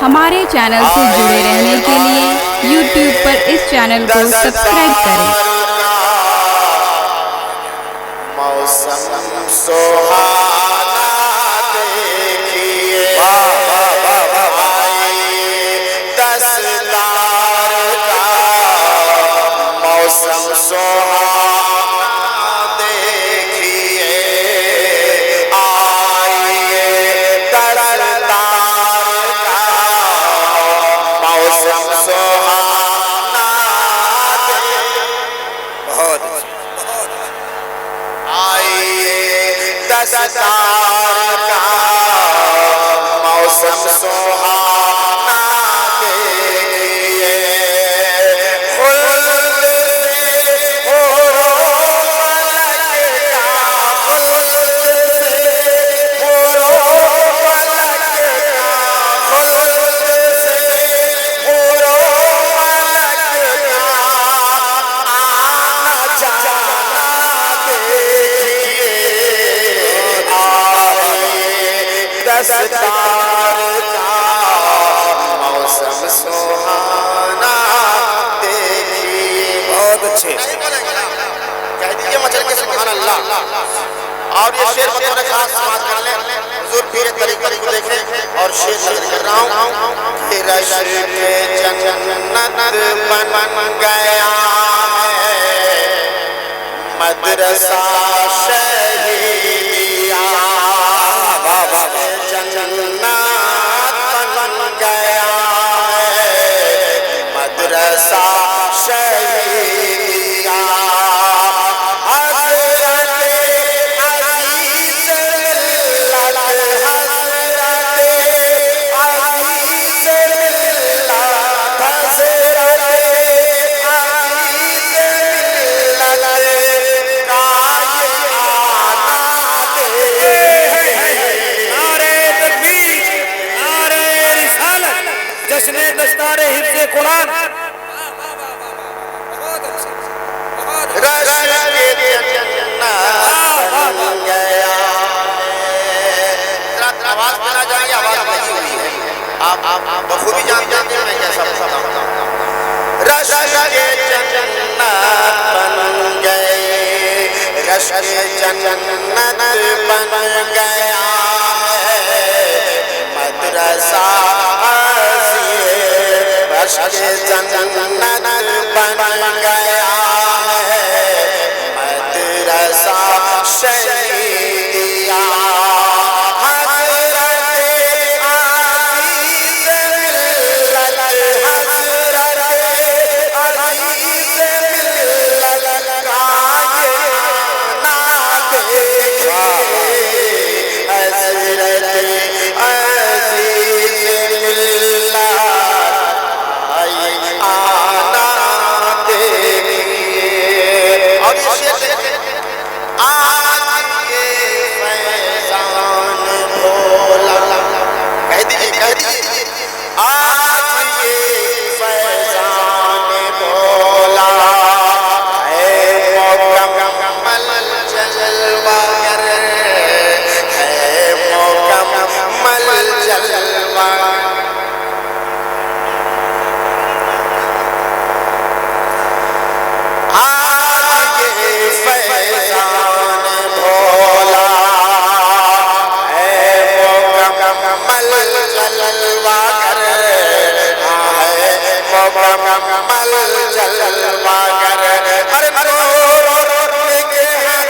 ہمارے چینل سے جڑے رہنے کے لیے یوٹیوب پر اس چینل کو سبسکرائب کریں۔ موسم سہانا دیکھیے دستار کا، موسم سہانا دیکھیے آئیے دستار کا، موسم سہانا بہت آئیے دستار کا، موسم سہانا دیکھیے خلد سے حور و ملک کا، خلد سے حور و ملک کا، خلد سے حور و ملک کا آنا جانا دیکھیے آئیے دستار کا، موسم سہانا دیکھیے۔ بہت اچھے کہہ دیجئے مچل کے سبحان اللہ۔ اور یہ شعر بطور خاص سماعت کر لیں، حضور پیر طریقت کو دیکھیں اور شعر نظر کر رہا ہوں کہ رشک جنت بن گیا ہے مدرسہ شہیدیہ، جنت بن گیا ہے مدرسہ شہیدیہ، حضرت عزیز ملت، حضرت عزیز ملت، حضرت عزیز ملت کا یہ آنا دیکھیے۔ نعرہ تکبیر، نعرہ رسالت، جشن دستار حفظ قرآن۔ رشک جنت بن گیا ہے۔ ذرا آواز پہ نہ جائیں، آواز نہیں ہوئی ہے، آپ بخوبی جانتے ہیں میں کیسا بولتا ہوں۔ رشک جنت بن گئے، رشک جنت بن گیا ہے مدرسہ عزیز، رشک جنت بن گیا ہے مدرسہ شہیدیہ، حضرت عزیز ملت، حضرت عزیز ملت کا یہ آنا دیکھیے، حضرت عزیز ملت آنا دیکھیے۔ اور یہ شعر دیکھیں، آج یہ فیضان بھولا، کہہ دیجئے آج یہ فیضان بھولا ہے مکمل جلوہ گر، ہے مکمل جلوہ آج یہ فیضان بھولا ہے مکمل جلوہ گر، ہے مکمل جلوہ گر، ہر نور نگہت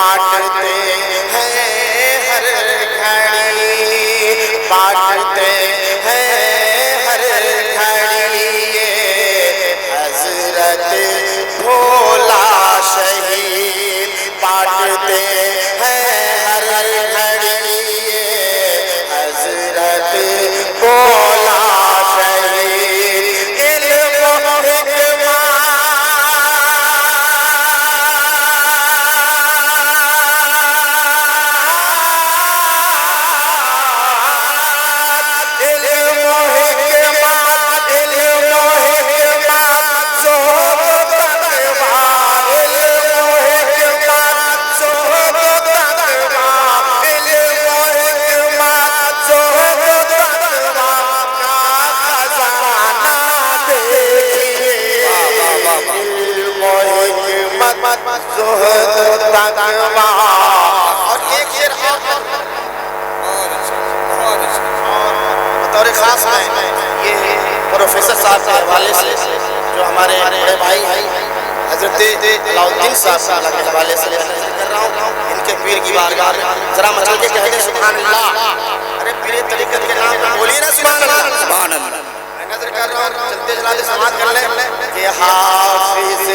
بانٹتے ہیں ہر گھڑی، بانٹتے ہیں ہر گھڑی، حضرت بھولا شہید بانٹتے ہیں ہر گھڑی، حضرت بھولا شہید علم و زہد تقویٰ، اور ایک شعر بطور خاص میں یہ پروفیسر صاحب کے حوالے سے جو ہمارے بڑے بھائی حضرت علاء الدین صاحب کے حوالے سے کر رہا ہوں، ان کے پیر کی بارگاہ میں ذرا مچل کے کہہ دیں سبحان اللہ۔ ارے پیر طریقت کے نام پر بولیے نا سبحان اللہ۔ سبحان اللہ۔ میں نظر کر رہا ہوں، چلتے چلاتے سماعت کر لیں کہ حافظ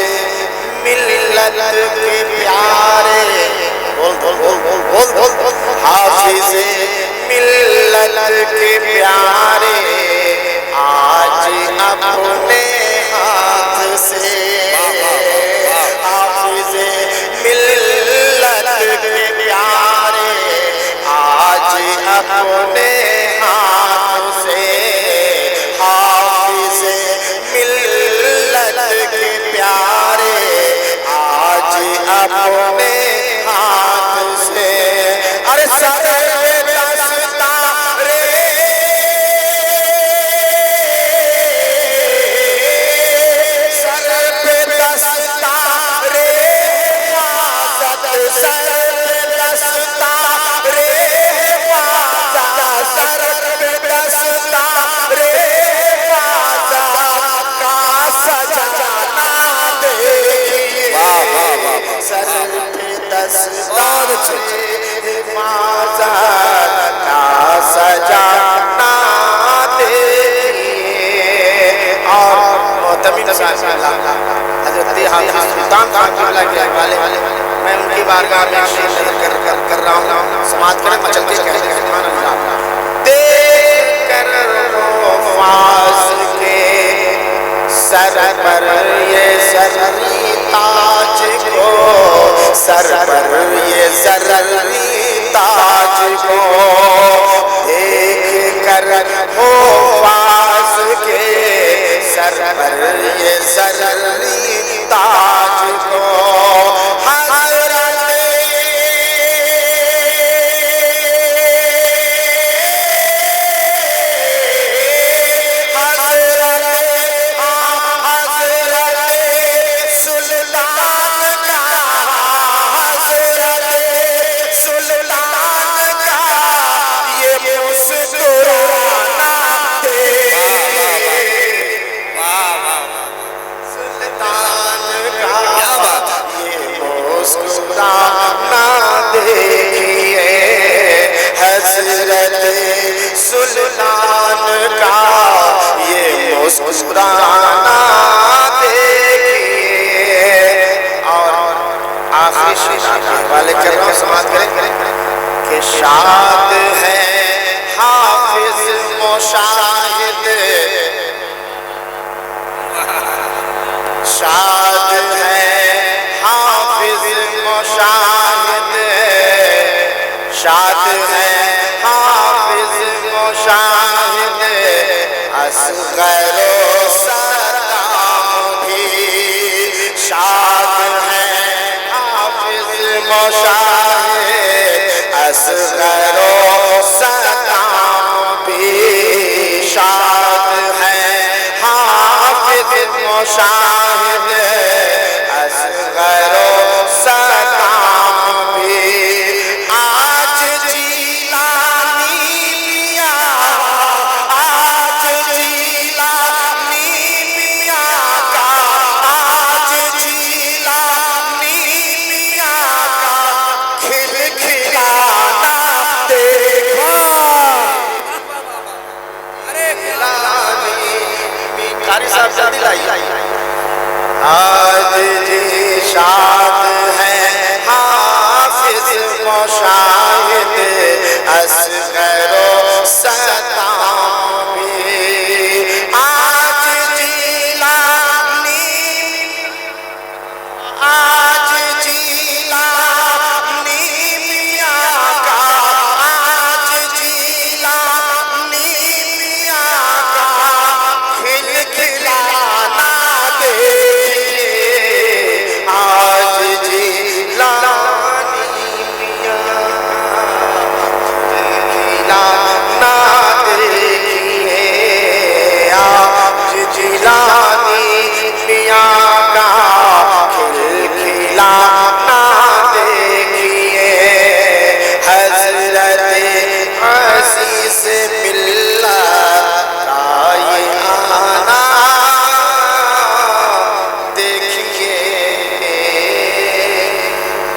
ملت کے پیارے، حافظ ملت کے پیارے آج اپنے ہاتھ سے، حافظ ملت کے پیارے آج اپنے ہاتھ سے، حافظ ملت کے پیارے آج اپنے ہاتھ سے، ارے سر پہ دستارے، سر پہ دستارے حفاظت، سر پہ دستارے حفاظت، سر پہ دستارے حفاظت کا سجانا دیکھیے، سر پہ دستارے حفاظت کا سجانا دیکھیے۔ اور محتمم صاحب حضرت حافظ سلطان خان قبلہ کے حوالے میں ان کی بارگاہ میں شعر کر رہا ہوں، سماعت کریں مچل کے کہہ دیں سبحان اللہ۔ دیکھ کر فاس کے سر پر یہ زرری تاج کو، سر پر یہ زرری تاج کو، دیکھ کر فاس کے سر پر یہ زرری تاج کو، حضرت سلطان کا یہ مسکرانا دیکھیے۔ اور آخری شعر کے حوالے کر رہا ہوں، سماعت کریں کہ شاد ہے حافظ مشاہد، شاد ہے حافظ مشاہد، شاد ہے حافظ مشاہد، اصغر و سلام بھی، شاد ہے حافظ مشاہد، اصغر و سلام بھی، شاد ہے حافظ مشاہد، اصغر و سلام بھی۔ آج جیلانی میاں، آج جیلانی میاں کا، آج جیلانی میاں کا یاد دلائی آج جی شاد ہیں حافظ مشاہد اصغر و صدر